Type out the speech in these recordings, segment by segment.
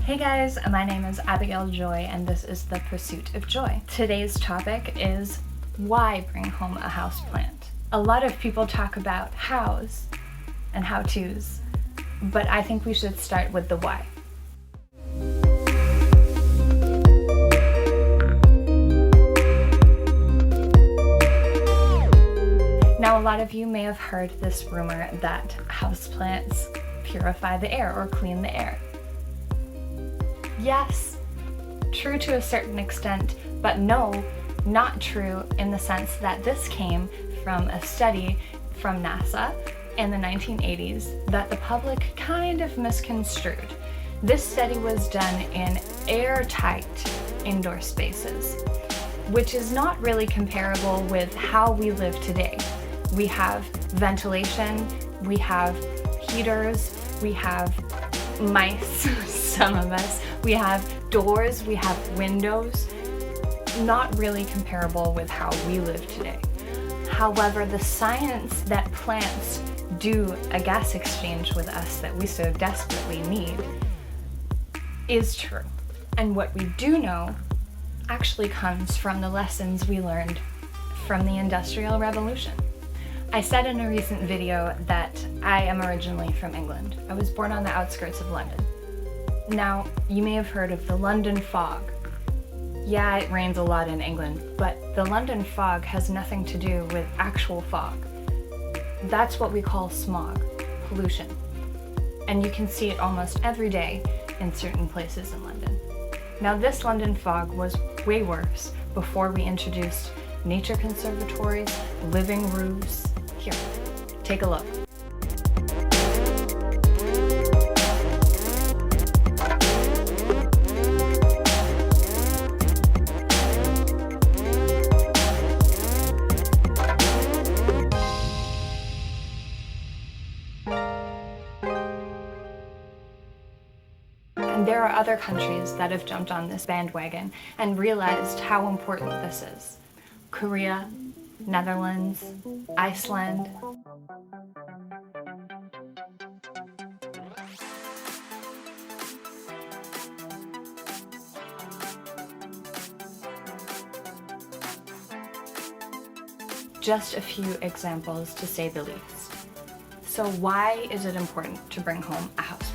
Hey guys, my name is Abigail Joy and this is The Pursuit of Joy. Today's topic is why bring home a houseplant. A lot of people talk about hows and how-tos, but I think we should start with the why. Now, a lot of you may have heard this rumor that houseplants purify the air or clean the air. Yes, true to a certain extent, but no, not true in the sense that this came from a study from NASA in the 1980s that the public kind of misconstrued. This study was done in airtight indoor spaces, which is not really comparable with how we live today. We have ventilation, we have heaters, we have mice, some of us, we have doors, we have windows. Not really comparable with how we live today. However, the science that plants do a gas exchange with us that we so desperately need is true. And what we do know actually comes from the lessons we learned from the Industrial Revolution. I said in a recent video that I am originally from England. I was born on the outskirts of London. Now, you may have heard of the London fog. Yeah, it rains a lot in England, but the London fog has nothing to do with actual fog. That's what we call smog, pollution. And you can see it almost every day in certain places in London. Now, this London fog was way worse before we introduced nature conservatories, living roofs. Here, take a look. And there are other countries that have jumped on this bandwagon and realized how important this is. Korea, Netherlands, Iceland. Just a few examples to say the least. So why is it important to bring home a houseplant?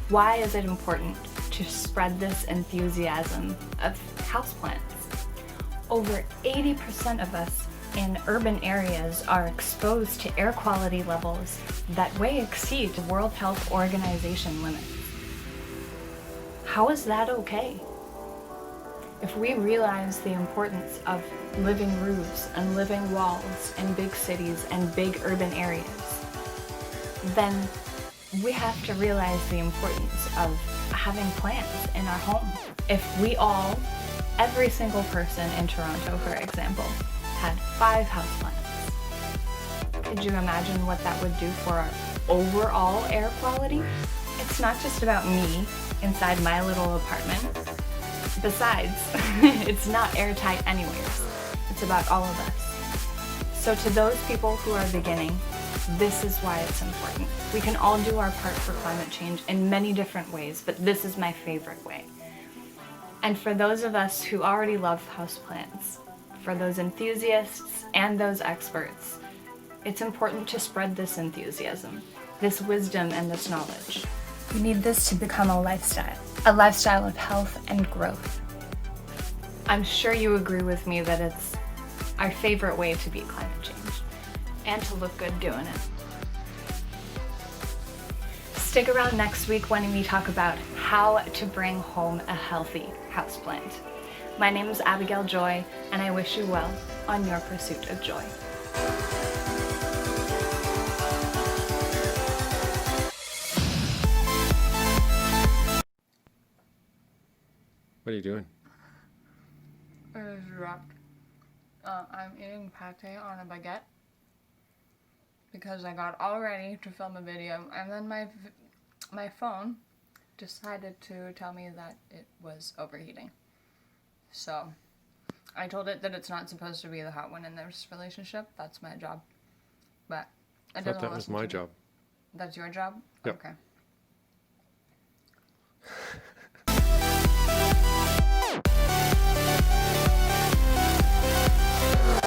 Why is it important to spread this enthusiasm of houseplants? Over 80% of us in urban areas are exposed to air quality levels that way exceed the World Health Organization limits. How is that okay? If we realize the importance of living roofs and living walls in big cities and big urban areas, then we have to realize the importance of having plants in our home. If we all, every single person in Toronto, for example, had 5 houseplants, could you imagine what that would do for our overall air quality? It's not just about me inside my little apartment. Besides, it's not airtight anyways. It's about all of us. So to those people who are beginning, this is why it's important. We can all do our part for climate change in many different ways, but this is my favorite way. And for those of us who already love houseplants, for those enthusiasts and those experts, it's important to spread this enthusiasm, this wisdom and this knowledge. We need this to become a lifestyle of health and growth. I'm sure you agree with me that it's our favorite way to beat climate change and to look good doing it. Stick around next week when we talk about how to bring home a healthy houseplant. My name is Abigail Joy, and I wish you well on your pursuit of joy. What are you doing? It is wrapped. I'm eating pate on a baguette because I got all ready to film a video, and then my phone decided to tell me that it was overheating. So I told it that it's not supposed to be the hot one in this relationship. That's my job. But it doesn't listen to me. That was my job. That's your job? Yep. Okay.